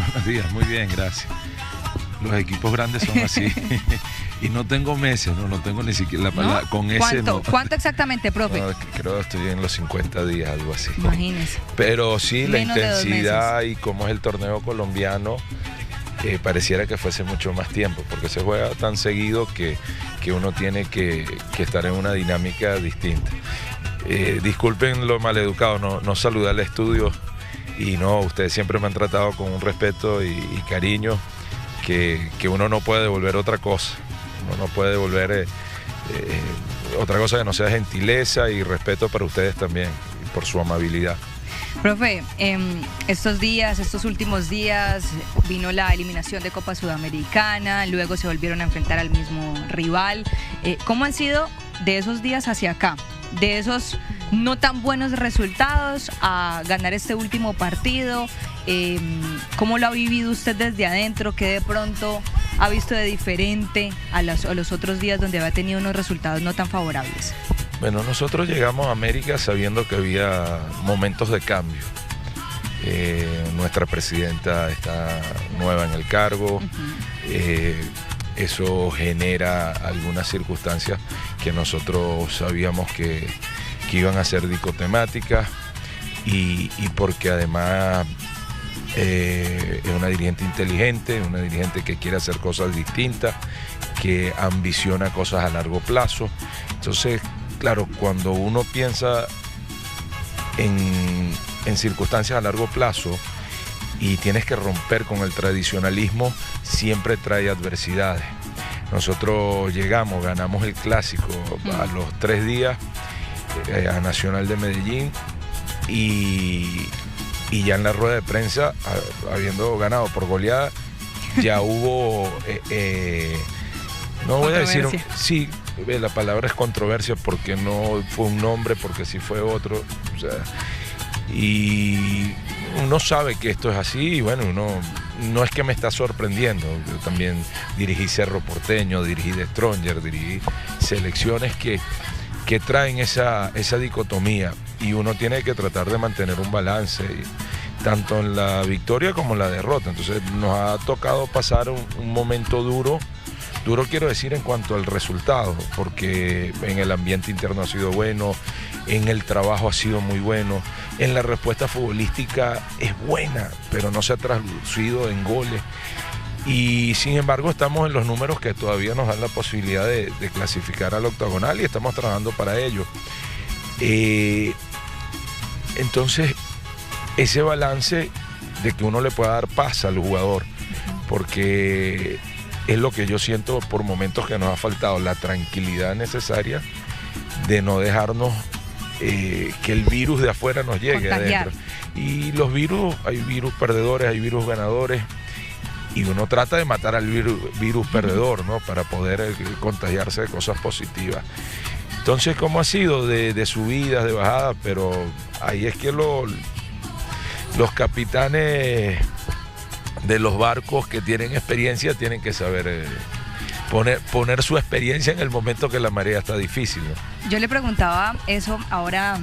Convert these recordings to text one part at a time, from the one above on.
Buenos días, muy bien, gracias. Los equipos grandes son así. Y no tengo meses, no tengo ni siquiera la palabra. ¿No? Con ese ¿Cuánto? no. ¿Cuánto exactamente, profe? No, creo que estoy en los 50 días, algo así. Imagínese. Pero sí, Menos de la 2 intensidad y cómo es el torneo colombiano, pareciera que fuese mucho más tiempo, porque se juega tan seguido que uno tiene que estar en una dinámica distinta. Disculpen lo maleducado, no saludé al estudio y no, ustedes siempre me han tratado con un respeto y cariño que uno no puede devolver otra cosa. Uno no puede devolver otra cosa que no sea gentileza y respeto para ustedes también, por su amabilidad. Profe, estos últimos días vino la eliminación de Copa Sudamericana, luego se volvieron a enfrentar al mismo rival. ¿Cómo han sido de esos días hacia acá? De esos no tan buenos resultados a ganar este último partido. ¿Cómo lo ha vivido usted desde adentro? ¿Qué de pronto ha visto de diferente a los otros días donde había tenido unos resultados no tan favorables? Bueno, nosotros llegamos a América sabiendo que había momentos de cambio. Nuestra presidenta está nueva en el cargo. Eso genera algunas circunstancias que nosotros sabíamos que iban a ser dicotemáticas y porque además es una dirigente inteligente, una dirigente que quiere hacer cosas distintas, que ambiciona cosas a largo plazo. Entonces, claro, cuando uno piensa en circunstancias a largo plazo y tienes que romper con el tradicionalismo, siempre trae adversidades. Nosotros llegamos, ganamos el clásico a los 3 días a Nacional de Medellín y ya en la rueda de prensa, habiendo ganado por goleada, ya hubo, no voy a decir, sí, la palabra es controversia porque no fue un nombre, porque sí fue otro, o sea, y uno sabe que esto es así y bueno, no es que me está sorprendiendo. Yo también dirigí Cerro Porteño, dirigí The Stronger, dirigí selecciones que traen esa dicotomía y uno tiene que tratar de mantener un balance tanto en la victoria como en la derrota. Entonces nos ha tocado pasar un momento duro quiero decir en cuanto al resultado, porque en el ambiente interno ha sido bueno, en el trabajo ha sido muy bueno, en la respuesta futbolística es buena, pero no se ha traducido en goles. Y sin embargo estamos en los números que todavía nos dan la posibilidad de clasificar al octagonal y estamos trabajando para ello. Entonces, ese balance de que uno le pueda dar paz al jugador, porque es lo que yo siento por momentos que nos ha faltado, la tranquilidad necesaria de no dejarnos que el virus de afuera nos llegue adentro. Y los virus, hay virus perdedores, hay virus ganadores, y uno trata de matar al virus perdedor, ¿no? Para poder contagiarse de cosas positivas. Entonces, ¿cómo ha sido? De subidas, de bajadas, pero ahí es que los capitanes de los barcos que tienen experiencia tienen que saber poner su experiencia en el momento que la marea está difícil, ¿no? Yo le preguntaba eso ahora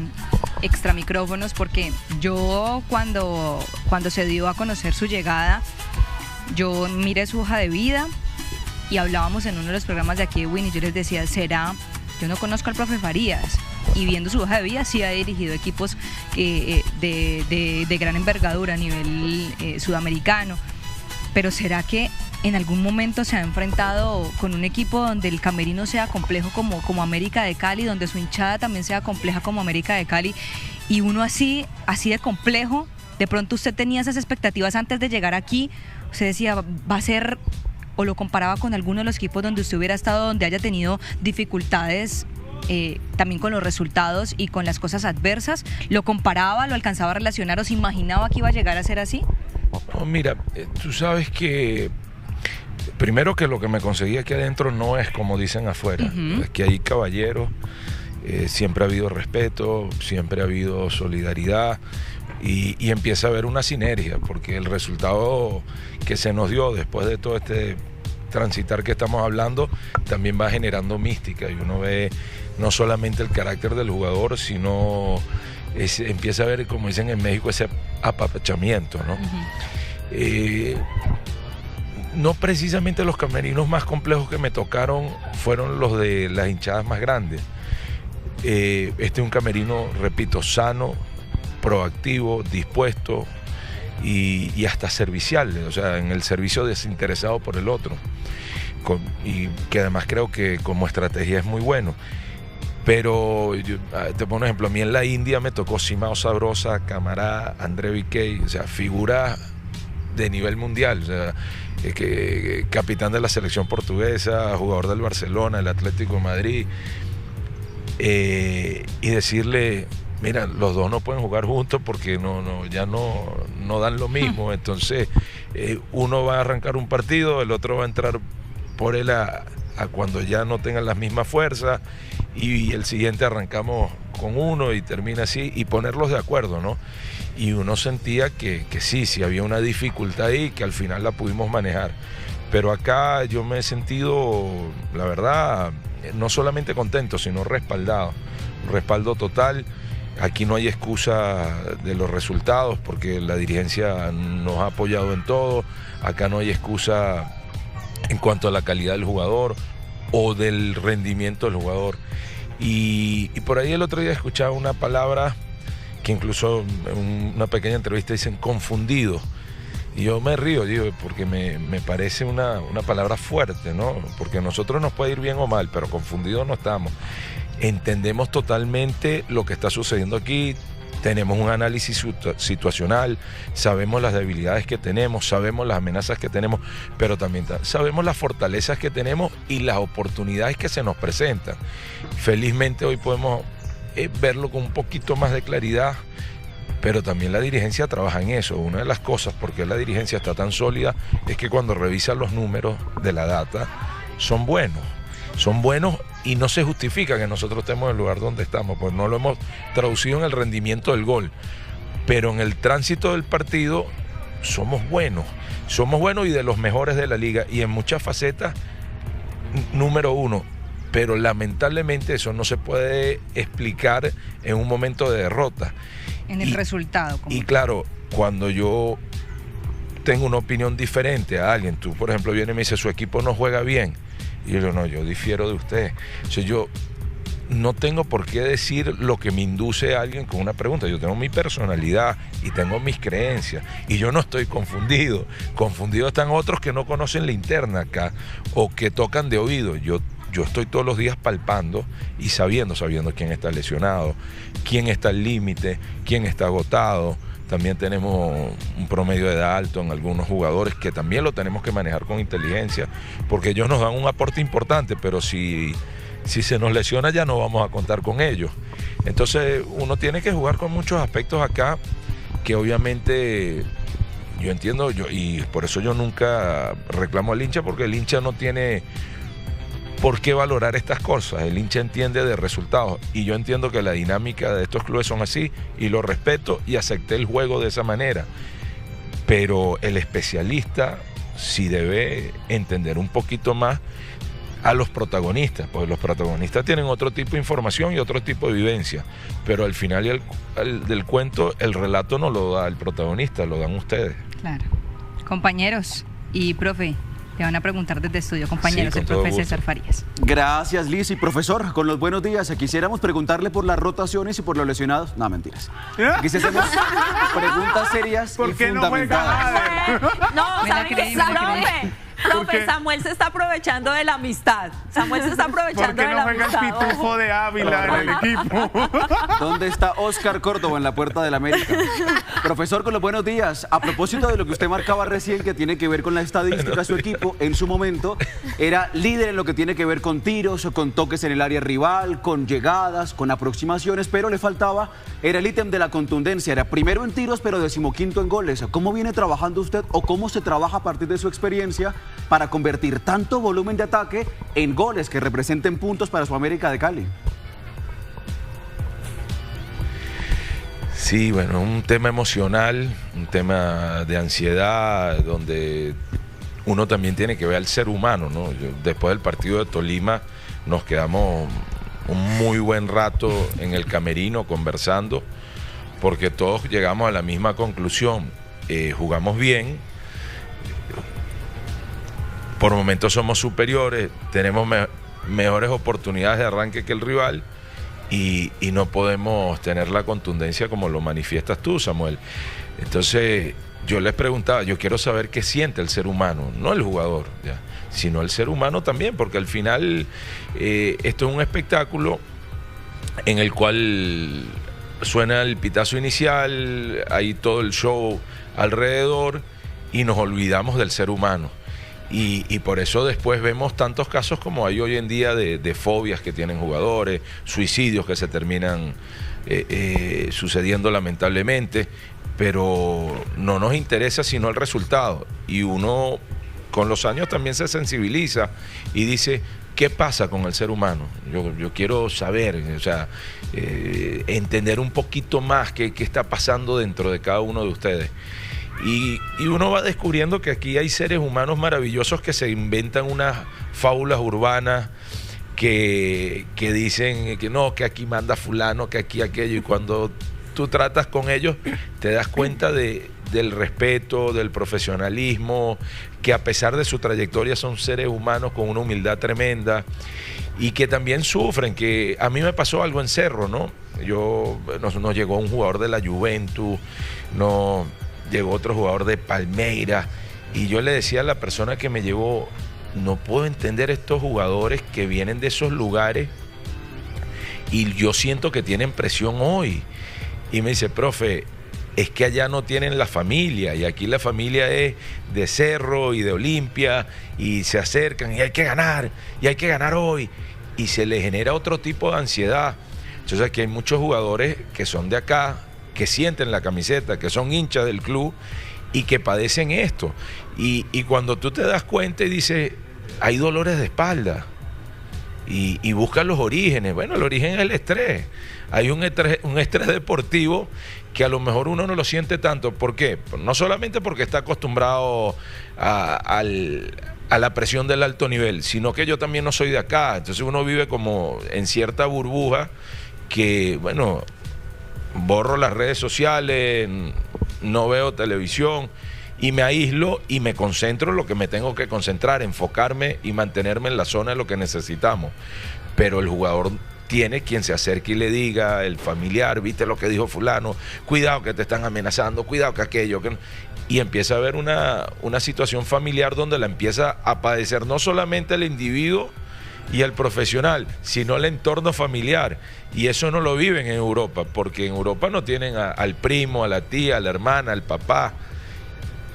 extra micrófonos porque yo cuando se dio a conocer su llegada, yo miré su hoja de vida y hablábamos en uno de los programas de aquí de Win y yo les decía, yo no conozco al profe Farías, y viendo su hoja de vida sí ha dirigido equipos de gran envergadura a nivel sudamericano, pero ¿será que en algún momento se ha enfrentado con un equipo donde el camerino sea complejo como América de Cali, donde su hinchada también sea compleja como América de Cali, y uno así de complejo? De pronto usted tenía esas expectativas antes de llegar aquí, usted decía, va a ser, o lo comparaba con alguno de los equipos donde usted hubiera estado, donde haya tenido dificultades también con los resultados y con las cosas adversas, ¿lo comparaba, lo alcanzaba a relacionar o se imaginaba que iba a llegar a ser así? No, mira, tú sabes que primero que lo que me conseguí aquí adentro no es como dicen afuera, es que hay caballeros, siempre ha habido respeto, siempre ha habido solidaridad y empieza a haber una sinergia, porque el resultado que se nos dio después de todo este transitar que estamos hablando también va generando mística y uno ve no solamente el carácter del jugador, sino empieza a ver, como dicen en México, ese apapachamiento, ¿no? No precisamente los camerinos más complejos que me tocaron fueron los de las hinchadas más grandes. Este es un camerino, repito, sano, proactivo, dispuesto y hasta servicial, o sea, en el servicio desinteresado por el otro. Y que además creo que como estrategia es muy bueno. Pero te pongo un ejemplo, a mí en la India me tocó Simao Sabrosa, Camará, André Viquey, o sea, figuras de nivel mundial, o sea, capitán de la selección portuguesa, jugador del Barcelona, del Atlético de Madrid, y decirle, mira, los dos no pueden jugar juntos porque ya no dan lo mismo, entonces uno va a arrancar un partido, el otro va a entrar por él a cuando ya no tengan las mismas fuerzas, y el siguiente arrancamos con uno y termina así, y ponerlos de acuerdo, ¿no? Y uno sentía que sí había una dificultad ahí, que al final la pudimos manejar. Pero acá yo me he sentido, la verdad, no solamente contento, sino respaldado. Un respaldo total. Aquí no hay excusa de los resultados, porque la dirigencia nos ha apoyado en todo. Acá no hay excusa en cuanto a la calidad del jugador o del rendimiento del jugador. Y por ahí el otro día escuchaba una palabra que incluso en una pequeña entrevista dicen confundido. Y yo me río, digo, porque me parece una palabra fuerte, ¿no? Porque a nosotros nos puede ir bien o mal, pero confundidos no estamos. Entendemos totalmente lo que está sucediendo aquí, tenemos un análisis situacional, sabemos las debilidades que tenemos, sabemos las amenazas que tenemos, pero también sabemos las fortalezas que tenemos y las oportunidades que se nos presentan. Felizmente hoy podemos verlo con un poquito más de claridad, pero también la dirigencia trabaja en eso. Una de las cosas por qué la dirigencia está tan sólida es que cuando revisan los números de la data son buenos y no se justifica que nosotros estemos en el lugar donde estamos, pues no lo hemos traducido en el rendimiento del gol, pero en el tránsito del partido somos buenos y de los mejores de la liga y en muchas facetas número uno, pero lamentablemente eso no se puede explicar en un momento de derrota. En el resultado. Y claro, cuando yo tengo una opinión diferente a alguien, tú por ejemplo vienes y me dices su equipo no juega bien, y yo digo, no, yo difiero de usted. O sea, yo no tengo por qué decir lo que me induce a alguien con una pregunta. Yo tengo mi personalidad y tengo mis creencias y yo no estoy confundido. Confundidos están otros que no conocen la interna acá o que tocan de oído. Yo estoy todos los días palpando y sabiendo quién está lesionado, quién está al límite, quién está agotado. También tenemos un promedio de edad alto en algunos jugadores que también lo tenemos que manejar con inteligencia, porque ellos nos dan un aporte importante, pero si se nos lesiona ya no vamos a contar con ellos. Entonces uno tiene que jugar con muchos aspectos acá que obviamente yo entiendo, y por eso yo nunca reclamo al hincha, porque el hincha no tiene por qué valorar estas cosas. El hincha entiende de resultados y yo entiendo que la dinámica de estos clubes son así y lo respeto y acepté el juego de esa manera, pero el especialista sí debe entender un poquito más a los protagonistas, porque los protagonistas tienen otro tipo de información y otro tipo de vivencia, pero al final del cuento el relato no lo da el protagonista, lo dan ustedes. Claro. Compañeros y profe, te van a preguntar desde estudio, compañeros, sí, el profe César Farías. Gracias, Liz. Y profesor, con los buenos días, quisiéramos preguntarle por las rotaciones y por los lesionados. No, mentiras. Aquí se hacemos preguntas serias y fundamentadas. No, ¿sabe qué, profe, Samuel se está aprovechando de la amistad. Samuel se está aprovechando de la amistad. ¿Por qué no juega el Pitufo de Ávila en el equipo? ¿Dónde está Oscar Córdoba en la puerta del América? Profesor, con los buenos días. A propósito de lo que usted marcaba recién, que tiene que ver con la estadística, su equipo en su momento era líder en lo que tiene que ver con tiros o con toques en el área rival, con llegadas, con aproximaciones, pero le faltaba, era el ítem de la contundencia. Era primero en tiros, pero 15º en goles. ¿Cómo viene trabajando usted o cómo se trabaja a partir de su experiencia para convertir tanto volumen de ataque en goles que representen puntos para su América de Cali? Sí, bueno, un tema emocional, un tema de ansiedad, donde uno también tiene que ver al ser humano, ¿no? Después del partido de Tolima nos quedamos un muy buen rato en el camerino conversando, porque todos llegamos a la misma conclusión. Jugamos bien, por momentos somos superiores, tenemos mejores oportunidades de arranque que el rival y no podemos tener la contundencia como lo manifiestas tú, Samuel. Entonces yo les preguntaba, yo quiero saber qué siente el ser humano, no el jugador, ¿ya?, sino el ser humano también, porque al final esto es un espectáculo en el cual suena el pitazo inicial, hay todo el show alrededor y nos olvidamos del ser humano. Y por eso después vemos tantos casos como hay hoy en día de fobias que tienen jugadores, suicidios que se terminan sucediendo lamentablemente, pero no nos interesa sino el resultado. Y uno con los años también se sensibiliza y dice, ¿qué pasa con el ser humano? Yo quiero saber, o sea, entender un poquito más qué está pasando dentro de cada uno de ustedes. Y uno va descubriendo que aquí hay seres humanos maravillosos que se inventan unas fábulas urbanas que dicen que no, que aquí manda fulano, que aquí aquello, y cuando tú tratas con ellos te das cuenta del respeto, del profesionalismo, que a pesar de su trayectoria son seres humanos con una humildad tremenda y que también sufren, que a mí me pasó algo en Cerro, ¿no? Nos llegó un jugador de la Juventus, llegó otro jugador de Palmeiras y yo le decía a la persona que me llevó, no puedo entender estos jugadores que vienen de esos lugares y yo siento que tienen presión hoy. Y me dice, profe, es que allá no tienen la familia y aquí la familia es de Cerro y de Olimpia y se acercan y hay que ganar hoy y se les genera otro tipo de ansiedad. Entonces aquí hay muchos jugadores que son de acá, que sienten la camiseta, que son hinchas del club y que padecen esto. Y cuando tú te das cuenta y dices, hay dolores de espalda y buscas los orígenes. Bueno, el origen es el estrés. Hay un estrés deportivo que a lo mejor uno no lo siente tanto. ¿Por qué? No solamente porque está acostumbrado a la presión del alto nivel, sino que yo también no soy de acá. Entonces uno vive como en cierta burbuja que, bueno, borro las redes sociales, no veo televisión y me aíslo y me concentro en lo que me tengo que concentrar, enfocarme y mantenerme en la zona de lo que necesitamos. Pero el jugador tiene quien se acerque y le diga, el familiar, viste lo que dijo fulano, cuidado que te están amenazando, cuidado que aquello, que no. Y empieza a haber una situación familiar donde la empieza a padecer no solamente el individuo y el profesional, sino el entorno familiar. Y eso no lo viven en Europa, porque en Europa no tienen al primo, a la tía, a la hermana, al papá,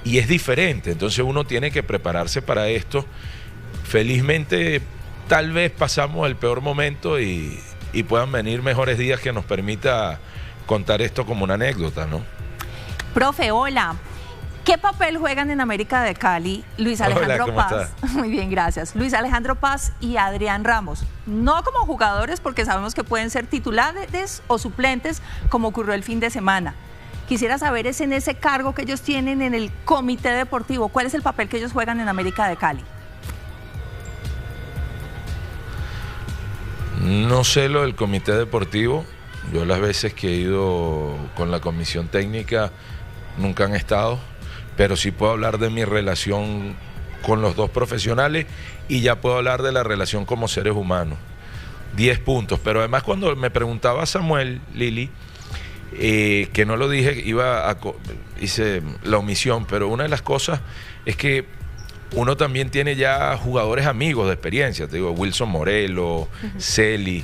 y es diferente. Entonces uno tiene que prepararse para esto. Felizmente tal vez pasamos el peor momento y puedan venir mejores días que nos permita contar esto como una anécdota, ¿no? Profe, hola. ¿Qué papel juegan en América de Cali Luis Alejandro Hola, ¿cómo Paz? estás? Muy bien, gracias. Luis Alejandro Paz y Adrián Ramos. No como jugadores, porque sabemos que pueden ser titulares o suplentes, como ocurrió el fin de semana. Quisiera saber es en ese cargo que ellos tienen en el comité deportivo, ¿cuál es el papel que ellos juegan en América de Cali? No sé lo del comité deportivo. Yo las veces que he ido con la comisión técnica nunca han estado, pero sí puedo hablar de mi relación con los dos profesionales y ya puedo hablar de la relación como seres humanos. 10 puntos, pero además cuando me preguntaba Samuel, Lili, que no lo dije, hice la omisión, pero una de las cosas es que uno también tiene ya jugadores amigos de experiencia, te digo, Wilson Morelo, Celi,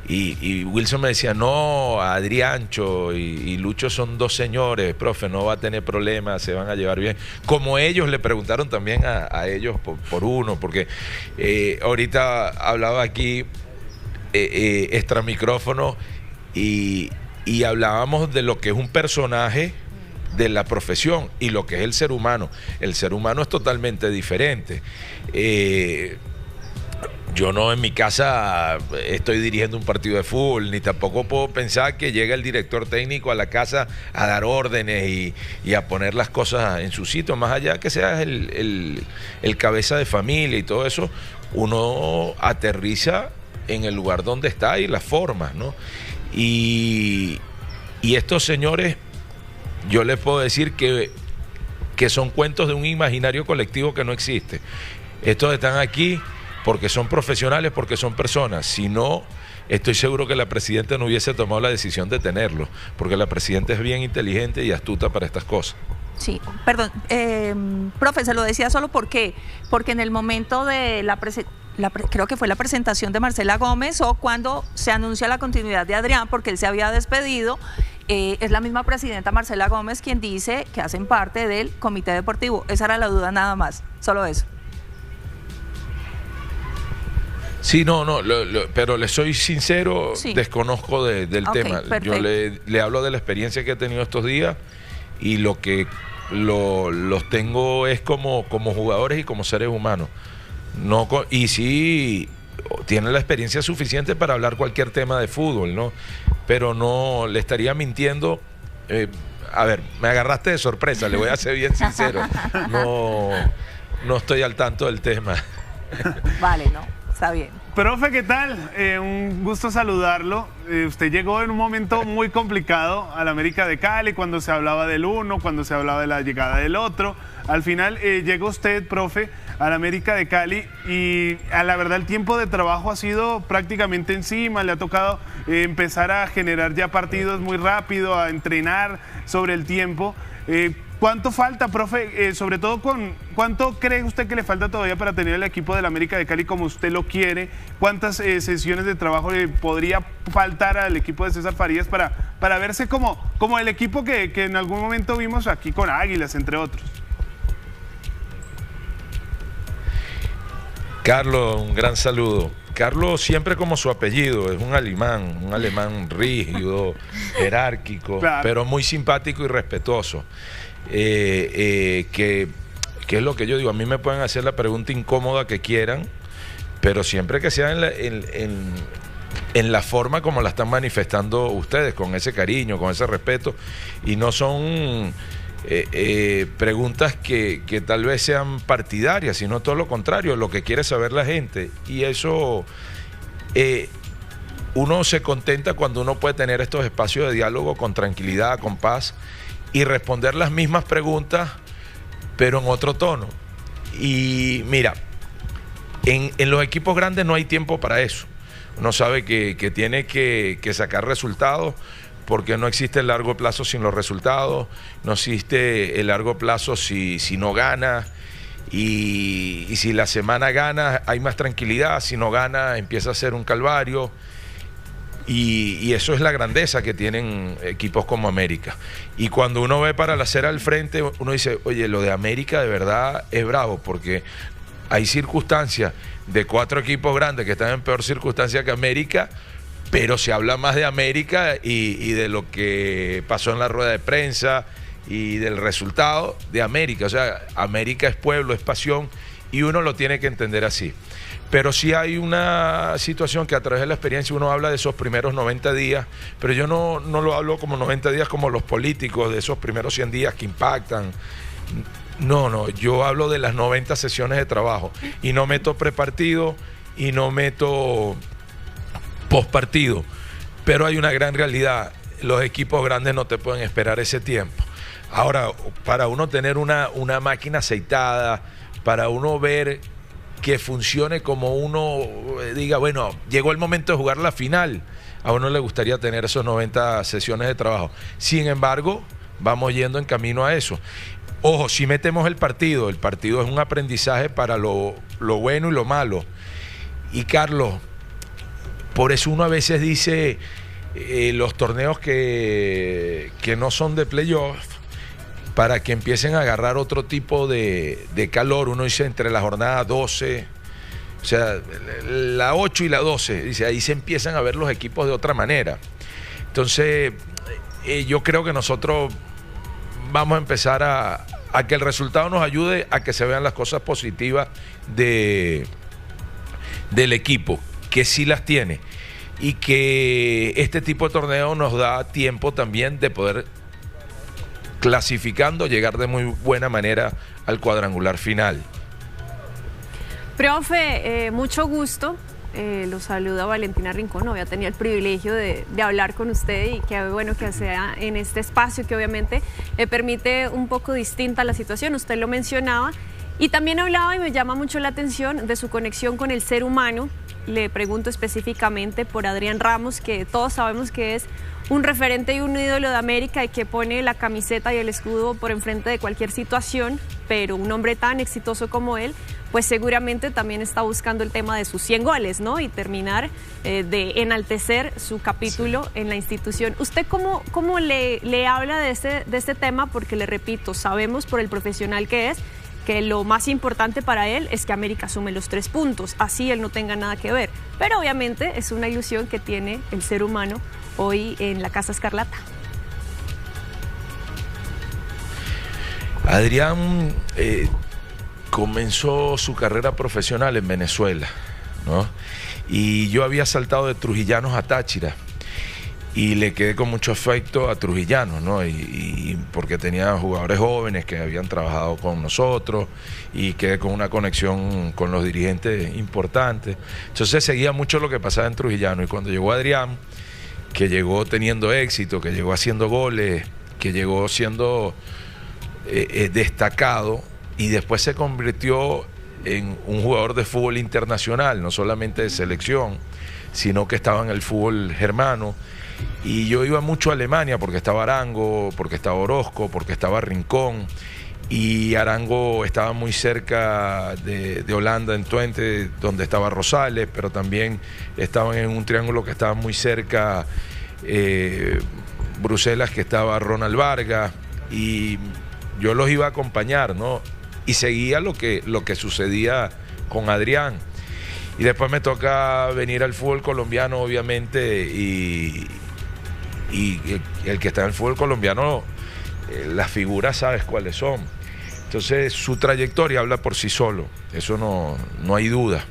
y Wilson me decía, no, Adriancho y Lucho son dos señores, profe, no va a tener problemas, se van a llevar bien. Como ellos le preguntaron también a ellos por uno, porque ahorita hablaba aquí extra micrófono y hablábamos de lo que es un personaje de la profesión y lo que es el ser humano. El ser humano es totalmente diferente. Yo no en mi casa estoy dirigiendo un partido de fútbol, ni tampoco puedo pensar que llega el director técnico a la casa a dar órdenes y a poner las cosas en su sitio, más allá que seas el cabeza de familia y todo eso, uno aterriza en el lugar donde está y las formas, ¿no? Y estos señores, yo les puedo decir que son cuentos de un imaginario colectivo que no existe. Estos están aquí porque son profesionales, porque son personas. Si no, estoy seguro que la presidenta no hubiese tomado la decisión de tenerlos, porque la presidenta es bien inteligente y astuta para estas cosas. Sí, perdón, profe, se lo decía solo porque en el momento de creo que fue la presentación de Marcela Gómez o cuando se anuncia la continuidad de Adrián, porque él se había despedido, es la misma presidenta Marcela Gómez quien dice que hacen parte del comité deportivo. Esa era la duda nada más, solo eso. Sí, no, pero le soy sincero, sí. Desconozco del tema. Perfecto. Yo le hablo de la experiencia que he tenido estos días y lo que los tengo es como jugadores y como seres humanos. Y sí, tienen la experiencia suficiente para hablar cualquier tema de fútbol, ¿no? Pero no le estaría mintiendo. A ver, me agarraste de sorpresa, le voy a ser bien sincero. No estoy al tanto del tema. Vale, no, está bien. Profe, ¿qué tal? Un gusto saludarlo. Usted llegó en un momento muy complicado al América de Cali, cuando se hablaba del uno, cuando se hablaba de la llegada del otro. Al final llega usted, profe, al América de Cali y a la verdad el tiempo de trabajo ha sido prácticamente encima. Le ha tocado empezar a generar ya partidos muy rápido, a entrenar sobre el tiempo. ¿Cuánto falta, profe? Sobre todo, ¿cuánto cree usted que le falta todavía para tener el equipo del América de Cali como usted lo quiere? ¿Cuántas sesiones de trabajo le podría faltar al equipo de César Farías para verse como el equipo que en algún momento vimos aquí con Águilas, entre otros? Carlos, un gran saludo. Carlos siempre como su apellido, es un alemán rígido, jerárquico, claro, pero muy simpático y respetuoso. Que es lo que yo digo, a mí me pueden hacer la pregunta incómoda que quieran, pero siempre que sea en la forma como la están manifestando ustedes, con ese cariño, con ese respeto, y no son preguntas que tal vez sean partidarias, sino todo lo contrario, lo que quiere saber la gente. Y eso uno se contenta cuando uno puede tener estos espacios de diálogo con tranquilidad, con paz, y responder las mismas preguntas, pero en otro tono. Y mira, en los equipos grandes no hay tiempo para eso. Uno sabe que tiene que sacar resultados, porque no existe el largo plazo sin los resultados, no existe el largo plazo si no gana, y si la semana gana hay más tranquilidad, si no gana empieza a ser un calvario, y eso es la grandeza que tienen equipos como América. Y cuando uno ve para la acera al frente, uno dice, oye, lo de América de verdad es bravo, porque hay circunstancias de 4 equipos grandes que están en peor circunstancia que América, pero se habla más de América y de lo que pasó en la rueda de prensa y del resultado de América. O sea, América es pueblo, es pasión, y uno lo tiene que entender así. Pero sí hay una situación que a través de la experiencia uno habla de esos primeros 90 días, pero yo no lo hablo como 90 días como los políticos, de esos primeros 100 días que impactan. No, yo hablo de las 90 sesiones de trabajo, y no meto prepartido y no meto postpartido, pero hay una gran realidad, los equipos grandes no te pueden esperar ese tiempo. Ahora, para uno tener una máquina aceitada, para uno ver que funcione como uno diga, bueno, llegó el momento de jugar la final, a uno le gustaría tener esos 90 sesiones de trabajo. Sin embargo, vamos yendo en camino a eso. Ojo, si metemos el partido es un aprendizaje para lo bueno y lo malo. Y Carlos, por eso uno a veces dice los torneos que no son de playoff, para que empiecen a agarrar otro tipo de calor. Uno dice entre la jornada 12, o sea, la 8 y la 12, dice, ahí se empiezan a ver los equipos de otra manera. Entonces, yo creo que nosotros vamos a empezar a que el resultado nos ayude a que se vean las cosas positivas del equipo, que sí las tiene, y que este tipo de torneo nos da tiempo también de poder, clasificando, llegar de muy buena manera al cuadrangular final. Profe, mucho gusto. Lo saluda Valentina Rincón. Había tenido el privilegio de hablar con usted, y qué bueno que sea en este espacio que obviamente permite un poco distinta la situación. Usted lo mencionaba, Y también hablaba, y me llama mucho la atención, de su conexión con el ser humano. Le pregunto específicamente por Adrián Ramos, que todos sabemos que es un referente y un ídolo de América y que pone la camiseta y el escudo por enfrente de cualquier situación, pero un hombre tan exitoso como él, pues seguramente también está buscando el tema de sus 100 goles, ¿no? Y terminar de enaltecer su capítulo en la institución. ¿Usted cómo le habla de este tema? Porque le repito, sabemos por el profesional que es, que lo más importante para él es que América sume los 3 puntos, así él no tenga nada que ver. Pero obviamente es una ilusión que tiene el ser humano hoy en la Casa Escarlata. Adrián comenzó su carrera profesional en Venezuela, ¿no? Y yo había saltado de Trujillanos a Táchira y le quedé con mucho afecto a Trujillanos, ¿no? Y porque tenía jugadores jóvenes que habían trabajado con nosotros y quedé con una conexión con los dirigentes importantes. Entonces seguía mucho lo que pasaba en Trujillano, y cuando llegó Adrián, que llegó teniendo éxito, que llegó haciendo goles, que llegó siendo destacado, y después se convirtió en un jugador de fútbol internacional, no solamente de selección, sino que estaba en el fútbol germano. Y yo iba mucho a Alemania porque estaba Arango, porque estaba Orozco, porque estaba Rincón, y Arango estaba muy cerca de Holanda, en Twente, donde estaba Rosales, pero también estaban en un triángulo que estaba muy cerca, Bruselas, que estaba Ronald Vargas, y yo los iba a acompañar, ¿no? Y seguía lo que sucedía con Adrián. Y después me toca venir al fútbol colombiano, obviamente, y el que está en el fútbol colombiano, las figuras sabes cuáles son. Entonces su trayectoria habla por sí solo, eso no hay duda.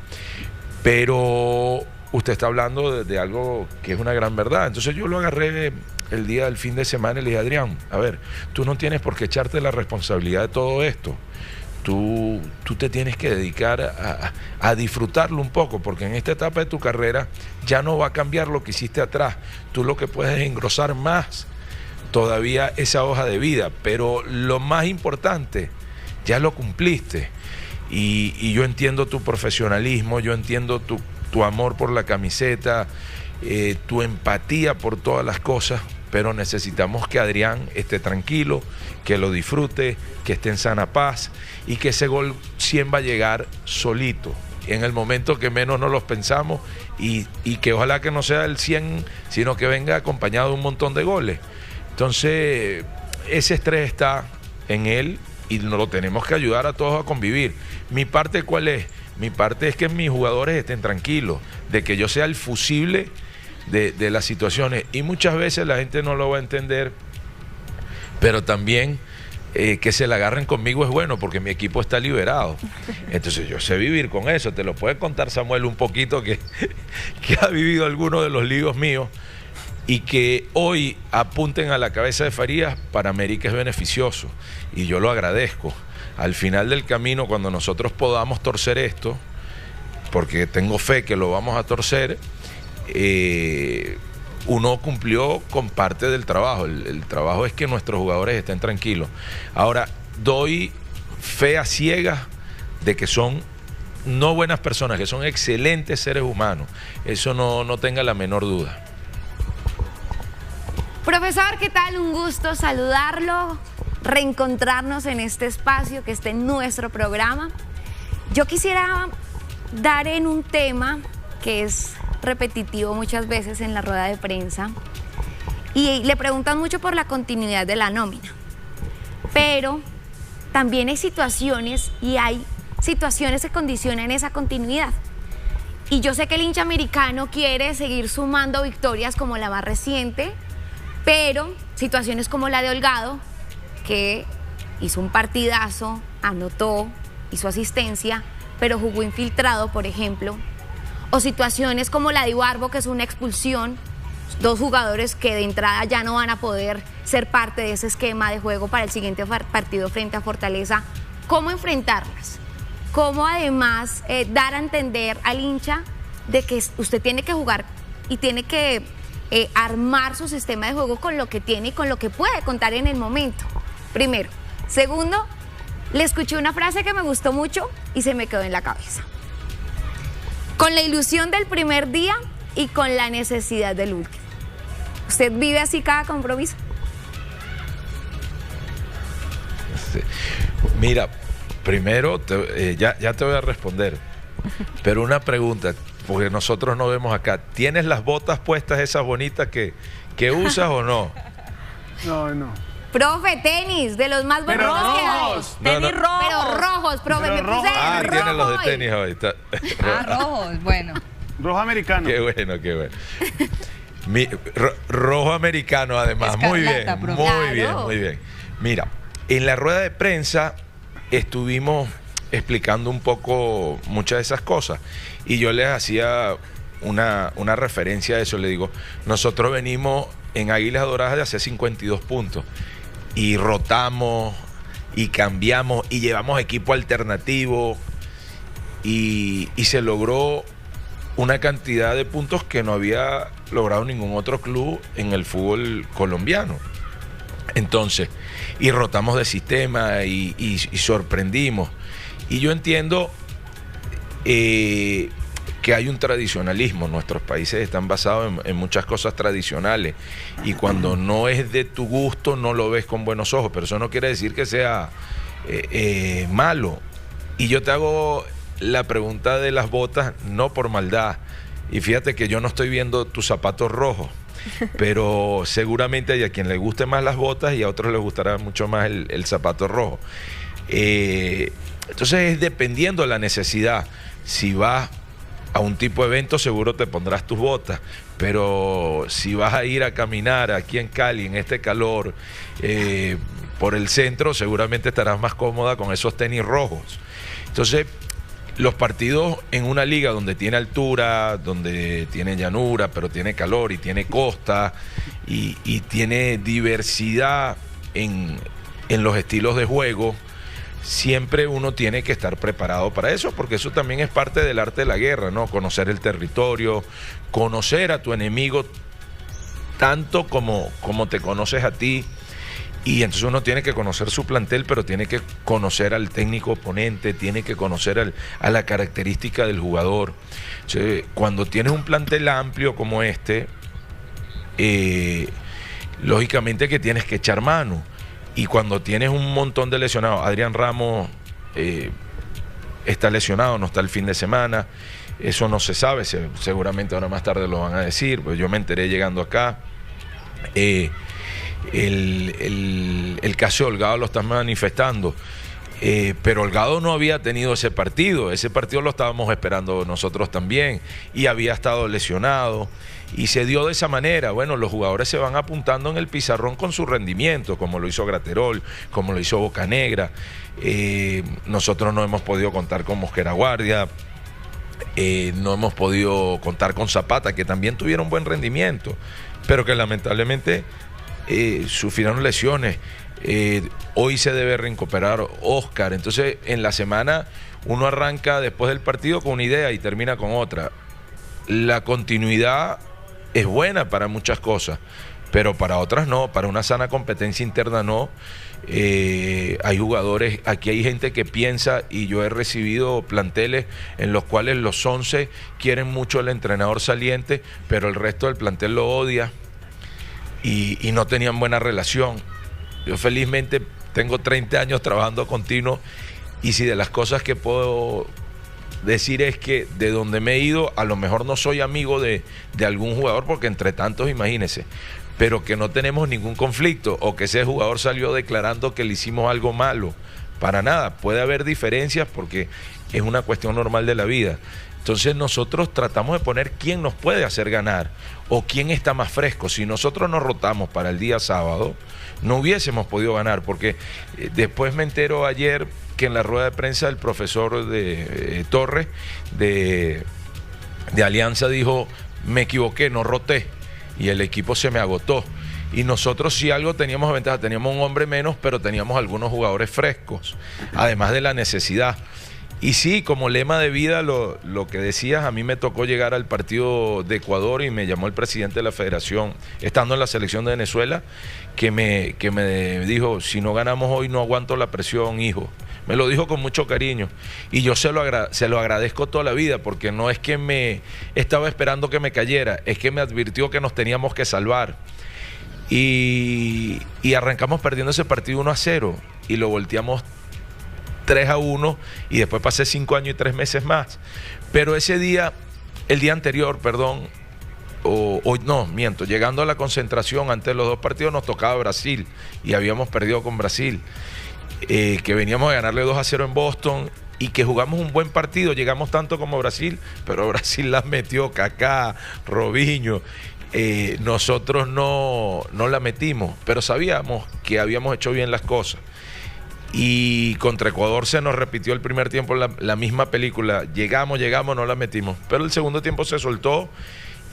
Pero usted está hablando de algo que es una gran verdad. Entonces yo lo agarré el día del fin de semana y le dije: Adrián, a ver, tú no tienes por qué echarte la responsabilidad de todo esto. Tú te tienes que dedicar a disfrutarlo un poco, porque en esta etapa de tu carrera ya no va a cambiar lo que hiciste atrás. Tú lo que puedes es engrosar más todavía esa hoja de vida, pero lo más importante, ya lo cumpliste. Y yo entiendo tu profesionalismo, yo entiendo tu amor por la camiseta, tu empatía por todas las cosas, pero necesitamos que Adrián esté tranquilo, que lo disfrute, que esté en sana paz, y que ese gol 100 va a llegar solito, en el momento que menos nos los pensamos, y que ojalá que no sea el 100, sino que venga acompañado de un montón de goles. Entonces, ese estrés está en él y nos lo tenemos que ayudar a todos a convivir. ¿Mi parte cuál es? Mi parte es que mis jugadores estén tranquilos, de que yo sea el fusible de las situaciones, y muchas veces la gente no lo va a entender, pero también que se la agarren conmigo es bueno, porque mi equipo está liberado. Entonces yo sé vivir con eso. Te lo puede contar Samuel un poquito, que ha vivido algunos de los líos míos, y que hoy apunten a la cabeza de Farías, para América es beneficioso, y yo lo agradezco. Al final del camino, cuando nosotros podamos torcer esto, porque tengo fe que lo vamos a torcer, uno cumplió con parte del trabajo. El trabajo es que nuestros jugadores estén tranquilos. Ahora, doy fe a ciegas de que son no buenas personas, que son excelentes seres humanos. Eso no tenga la menor duda. Profesor, ¿qué tal? Un gusto saludarlo, reencontrarnos en este espacio que está en nuestro programa. Yo quisiera dar en un tema que es repetitivo muchas veces en la rueda de prensa, y le preguntan mucho por la continuidad de la nómina, pero también hay situaciones que condicionan esa continuidad, y yo sé que el hincha americano quiere seguir sumando victorias como la más reciente, pero situaciones como la de Holgado, que hizo un partidazo, anotó, hizo asistencia, pero jugó infiltrado, por ejemplo, o situaciones como la de Ibarbo, que es una expulsión, 2 jugadores que de entrada ya no van a poder ser parte de ese esquema de juego para el siguiente partido frente a Fortaleza. ¿Cómo enfrentarlas? ¿Cómo además dar a entender al hincha de que usted tiene que jugar y tiene que armar su sistema de juego con lo que tiene y con lo que puede contar en el momento? Primero. Segundo, le escuché una frase que me gustó mucho y se me quedó en la cabeza. Con la ilusión del primer día y con la necesidad del último. ¿Usted vive así cada compromiso? Mira, primero ya te voy a responder, pero una pregunta, porque nosotros no vemos acá. ¿Tienes las botas puestas esas bonitas que usas o no? No. Profe, tenis, de los más Pero bonitos que hay. rojos. Tenis rojos. Pero rojos, profe, Pero me puse rojos. Ah, rojo tienes los de hoy. tenis hoy. Rojos, bueno. Rojo americano. Qué bueno, qué bueno. Rojo americano, además. Muy bien, Escarlata, profe. muy bien, Claro. muy bien. Mira, en la rueda de prensa estuvimos explicando un poco muchas de esas cosas y yo les hacía una referencia a eso. Le digo, nosotros venimos en Águilas Doradas de hacer 52 puntos y rotamos y cambiamos y llevamos equipo alternativo y se logró una cantidad de puntos que no había logrado ningún otro club en el fútbol colombiano. Entonces, y rotamos de sistema y sorprendimos. Y yo entiendo que hay un tradicionalismo. Nuestros países están basados en muchas cosas tradicionales y cuando no es de tu gusto no lo ves con buenos ojos, pero eso no quiere decir que sea malo. Y yo te hago la pregunta de las botas no por maldad, y fíjate que yo no estoy viendo tus zapatos rojos, pero seguramente hay a quien le guste más las botas y a otros les gustará mucho más el zapato rojo. Entonces es dependiendo de la necesidad. Si vas a un tipo de evento seguro te pondrás tus botas, pero si vas a ir a caminar aquí en Cali en este calor por el centro, seguramente estarás más cómoda con esos tenis rojos. Entonces los partidos en una liga donde tiene altura, donde tiene llanura, pero tiene calor y tiene costa y tiene diversidad en los estilos de juego, siempre uno tiene que estar preparado para eso, porque eso también es parte del arte de la guerra, ¿no? Conocer el territorio, conocer a tu enemigo tanto como te conoces a ti. Y entonces uno tiene que conocer su plantel, pero tiene que conocer al técnico oponente, tiene que conocer a la característica del jugador. Entonces, cuando tienes un plantel amplio como este, lógicamente que tienes que echar mano. Y cuando tienes un montón de lesionados, Adrián Ramos está lesionado, no está el fin de semana, eso no se sabe, seguramente ahora más tarde lo van a decir, pues yo me enteré llegando acá. El caso de Holgado lo están manifestando, pero Holgado no había tenido ese partido lo estábamos esperando nosotros también, y había estado lesionado, y se dio de esa manera. Bueno, los jugadores se van apuntando en el pizarrón con su rendimiento, como lo hizo Graterol, como lo hizo Bocanegra. Nosotros no hemos podido contar con Mosquera Guardia, no hemos podido contar con Zapata, que también tuvieron buen rendimiento, pero que lamentablemente sufrieron lesiones. Hoy se debe recuperar Oscar. Entonces en la semana uno arranca después del partido con una idea y termina con otra. La continuidad es buena para muchas cosas, pero para otras no, para una sana competencia interna no. Hay jugadores, aquí hay gente que piensa, y yo he recibido planteles en los cuales los 11 quieren mucho al entrenador saliente, pero el resto del plantel lo odia. Y no tenían buena relación. Yo felizmente tengo 30 años trabajando continuo, y si de las cosas que puedo decir es que de donde me he ido, a lo mejor no soy amigo de algún jugador, porque entre tantos, imagínense, pero que no tenemos ningún conflicto, o que ese jugador salió declarando que le hicimos algo malo, para nada. Puede haber diferencias porque es una cuestión normal de la vida. Entonces nosotros tratamos de poner quién nos puede hacer ganar o quién está más fresco. Si nosotros nos rotamos para el día sábado, no hubiésemos podido ganar, porque después me entero ayer que en la rueda de prensa el profesor de Torres de Alianza dijo: me equivoqué, no roté y el equipo se me agotó. Y nosotros, si algo teníamos ventaja, teníamos un hombre menos, pero teníamos algunos jugadores frescos, además de la necesidad. Y sí, como lema de vida, lo que decías, a mí me tocó llegar al partido de Ecuador y me llamó el presidente de la federación, estando en la selección de Venezuela, que me dijo: si no ganamos hoy no aguanto la presión, hijo, Me lo dijo con mucho cariño y yo se lo agradezco toda la vida, porque no es que me estaba esperando que me cayera, es que me advirtió que nos teníamos que salvar. Y arrancamos perdiendo ese partido 1-0 y lo volteamos 3-1 y después pasé 5 años y 3 meses más. Pero ese día, el día anterior, perdón, no, miento, llegando a la concentración antes de los 2 partidos nos tocaba Brasil y habíamos perdido con Brasil, que veníamos a ganarle 2-0 en Boston y que jugamos un buen partido, llegamos tanto como Brasil, pero Brasil las metió, Kaká, Robinho. Nosotros no la metimos, pero sabíamos que habíamos hecho bien las cosas. Y contra Ecuador se nos repitió el primer tiempo la misma película. Llegamos, no la metimos. Pero el segundo tiempo se soltó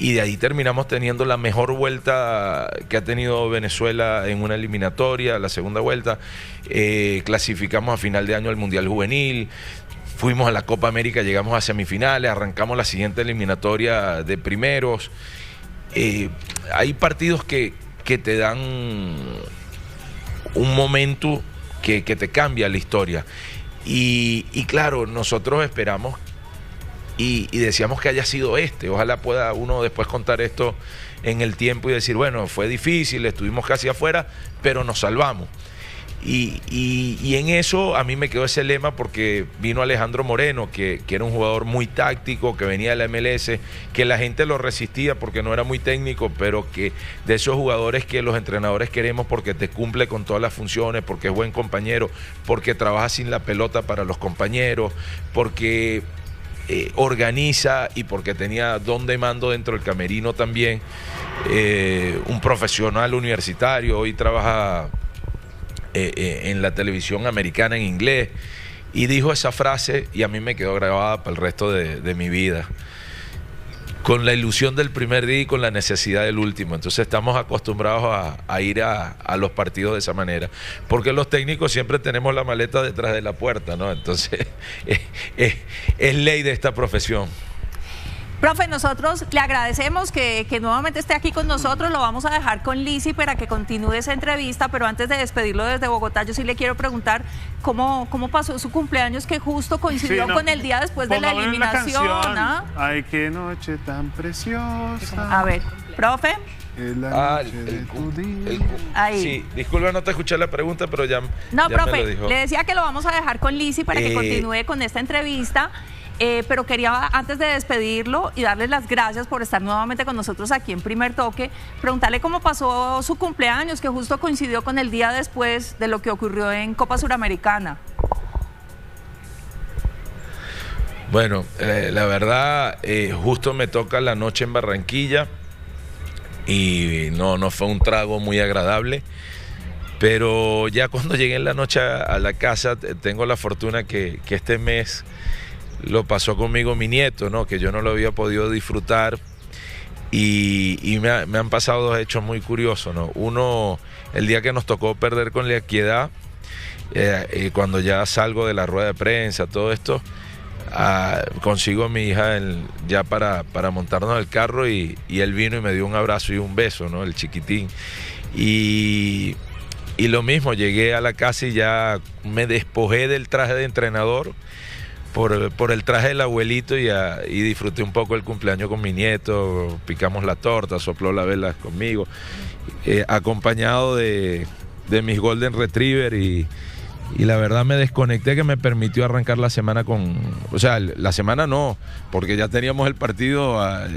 y de ahí terminamos teniendo la mejor vuelta que ha tenido Venezuela en una eliminatoria, la segunda vuelta. Clasificamos a final de año al Mundial Juvenil. Fuimos a la Copa América, llegamos a semifinales, arrancamos la siguiente eliminatoria de primeros. Hay partidos que te dan un momento que te cambia la historia y claro, nosotros esperamos y deseamos que haya sido ojalá pueda uno después contar esto en el tiempo y decir, bueno, fue difícil, estuvimos casi afuera, pero nos salvamos. Y en eso a mí me quedó ese lema, porque vino Alejandro Moreno, que era un jugador muy táctico, que venía de la MLS, que la gente lo resistía porque no era muy técnico, pero que de esos jugadores que los entrenadores queremos porque te cumple con todas las funciones, porque es buen compañero, porque trabaja sin la pelota para los compañeros, porque organiza y porque tenía don de mando dentro del camerino también. Un profesional universitario, hoy trabaja en la televisión americana en inglés, y dijo esa frase y a mí me quedó grabada para el resto de mi vida, con la ilusión del primer día y con la necesidad del último. Entonces estamos acostumbrados a ir a los partidos de esa manera, porque los técnicos siempre tenemos la maleta detrás de la puerta, ¿no? Entonces es ley de esta profesión. Profe, nosotros le agradecemos que nuevamente esté aquí con nosotros. Lo vamos a dejar con Lizzy para que continúe esa entrevista, pero antes de despedirlo desde Bogotá, yo sí le quiero preguntar cómo pasó su cumpleaños, que justo coincidió con el día después de la eliminación. ¿Ah? Ay, qué noche tan preciosa. A ver, profe. Ahí. Sí, disculpa, no te escuché la pregunta, pero ya profe, me lo dijo. Le decía que lo vamos a dejar con Lizzy para que continúe con esta entrevista. Pero quería, antes de despedirlo y darles las gracias por estar nuevamente con nosotros aquí en Primer Toque, preguntarle cómo pasó su cumpleaños, que justo coincidió con el día después de lo que ocurrió en Copa Suramericana. Bueno, la verdad, justo me toca la noche en Barranquilla y no fue un trago muy agradable. Pero ya cuando llegué en la noche a la casa, tengo la fortuna que este mes lo pasó conmigo mi nieto, ¿no? Que yo no lo había podido disfrutar, y me han pasado 2 hechos muy curiosos, ¿no? Uno, el día que nos tocó perder con La Equidad, cuando ya salgo de la rueda de prensa, todo esto, consigo a mi hija ya para montarnos al carro, y él vino y me dio un abrazo y un beso, ¿no? El chiquitín. Y lo mismo, llegué a la casa y ya me despojé del traje de entrenador por el traje del abuelito y disfruté un poco el cumpleaños con mi nieto. Picamos la torta, sopló la vela conmigo, acompañado de mis Golden Retriever, y la verdad me desconecté, que me permitió arrancar la semana la semana no, porque ya teníamos el partido a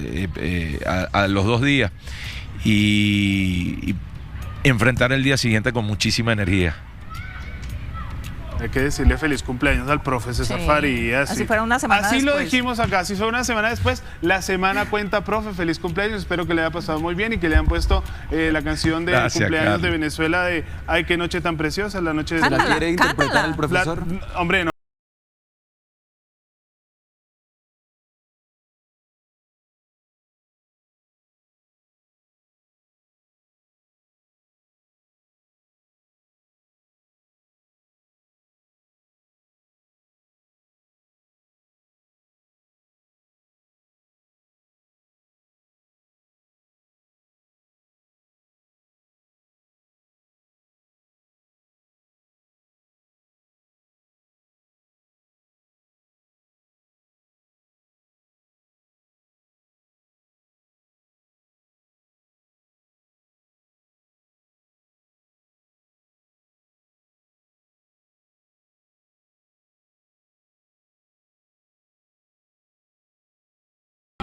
los 2 días, y enfrentar el día siguiente con muchísima energía. Hay que decirle feliz cumpleaños al profe César Farías. Así fuera una semana después. Así lo dijimos acá, así fue una semana después. La semana cuenta, profe, feliz cumpleaños. Espero que le haya pasado muy bien y que le hayan puesto la canción de cumpleaños, Carlos, de Venezuela, de Ay, qué noche tan preciosa, la noche de... ¿La quiere interpretar el profesor? Hombre, no.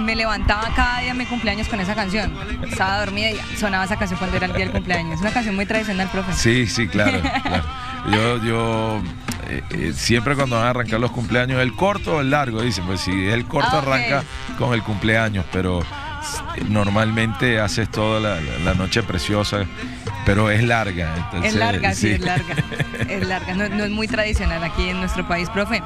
me levantaba cada día en mi cumpleaños con esa canción. Estaba dormida y sonaba esa canción cuando era el día del cumpleaños. Es una canción muy tradicional, profe. Sí, claro. Yo siempre cuando van a arrancar los cumpleaños, ¿el corto o el largo? Dicen, pues si es el corto arranca con el cumpleaños, pero normalmente haces toda la noche preciosa, pero es larga. Entonces, es larga, sí, es larga. Es larga, no es muy tradicional aquí en nuestro país, profe.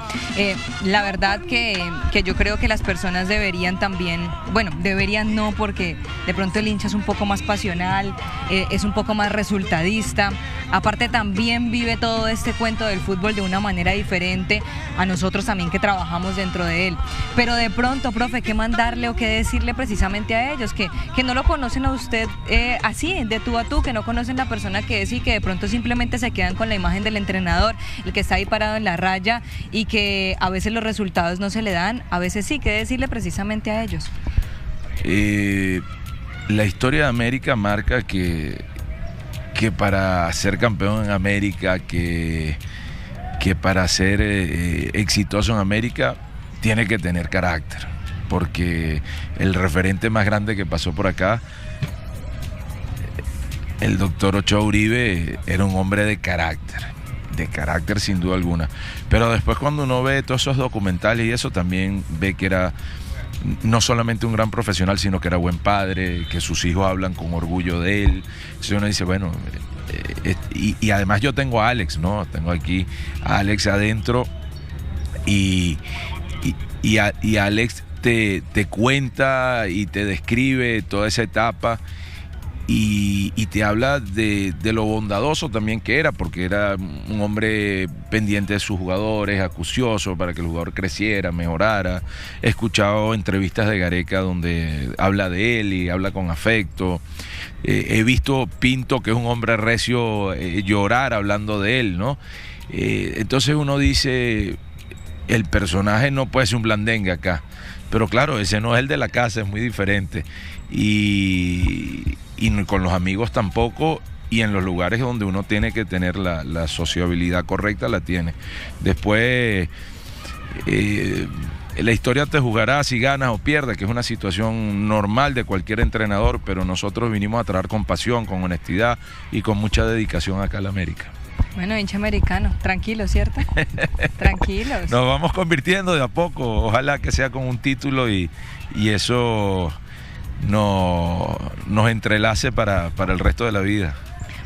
La verdad que yo creo que las personas deberían también, bueno, deberían no, porque de pronto el hincha es un poco más pasional, es un poco más resultadista. Aparte también vive todo este cuento del fútbol de una manera diferente a nosotros también que trabajamos dentro de él. Pero de pronto, profe, ¿qué mandarle o qué decirle precisamente a ellos? Que no lo conocen a usted así, de tú a tú, que no conocen la persona que es y que de pronto simplemente se quedan con la imagen del entrenador, el que está ahí parado en la raya y que a veces los resultados no se le dan, a veces sí. ¿Qué decirle precisamente a ellos? La historia de América marca que para ser campeón en América, que para ser exitoso en América, tiene que tener carácter, porque el referente más grande que pasó por acá, el doctor Ochoa Uribe, era un hombre de carácter sin duda alguna. Pero después cuando uno ve todos esos documentales y eso, también ve que era no solamente un gran profesional, sino que era buen padre, que sus hijos hablan con orgullo de él. Entonces uno dice, bueno, y además yo tengo a Alex, ¿no? Tengo aquí a Alex adentro y Alex te cuenta y te describe toda esa etapa y te habla de lo bondadoso también que era, porque era un hombre pendiente de sus jugadores, acucioso para que el jugador creciera, mejorara. He escuchado entrevistas de Gareca donde habla de él y habla con afecto. He visto Pinto, que es un hombre recio, llorar hablando de él, ¿no? Entonces uno dice, el personaje no puede ser un blandengue acá, pero claro, ese no es el de la casa, es muy diferente. Y con los amigos tampoco, y en los lugares donde uno tiene que tener la sociabilidad correcta, la tiene. Después la historia te jugará si ganas o pierdes, que es una situación normal de cualquier entrenador, pero nosotros vinimos a trabajar con pasión, con honestidad y con mucha dedicación acá a la América. Bueno, hincha americano, tranquilo, ¿cierto? Tranquilos. Nos vamos convirtiendo de a poco, ojalá que sea con un título y eso nos entrelace para el resto de la vida.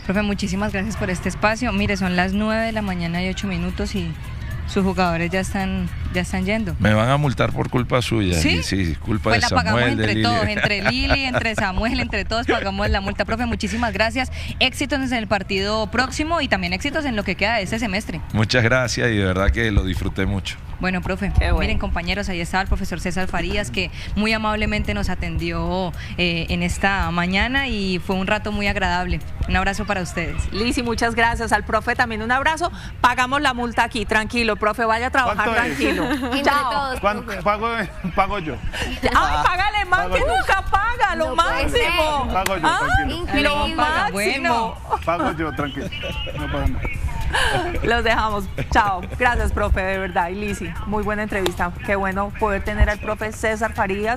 Profe, muchísimas gracias por este espacio. Mire, son las 9:08 y sus jugadores ya están yendo. Me van a multar por culpa suya. ¿Sí? Sí, culpa pues de Samuel, la pagamos entre de todos, Lili. entre Lili, entre Samuel, entre todos pagamos la multa. Profe, muchísimas gracias. Éxitos en el partido próximo y también éxitos en lo que queda de este semestre. Muchas gracias y de verdad que lo disfruté mucho. Bueno, profe, miren, compañeros, ahí estaba el profesor César Farías, que muy amablemente nos atendió en esta mañana y fue un rato muy agradable. Un abrazo para ustedes. Lizzy, muchas gracias. Al profe también un abrazo. Pagamos la multa aquí, tranquilo, profe, vaya a trabajar tranquilo. Chao. ¿Cuánto pago yo? Ay, págale más Pago que yo. nunca paga, lo No puede máximo. Pago yo, Ah, tranquilo. Increíble. Lo máximo. Bueno. Pago yo, tranquilo. No pasa nada. Los dejamos. Chao. Gracias, profe, de verdad. Y Lizzy, muy buena entrevista. Qué bueno poder tener al profe César Farías.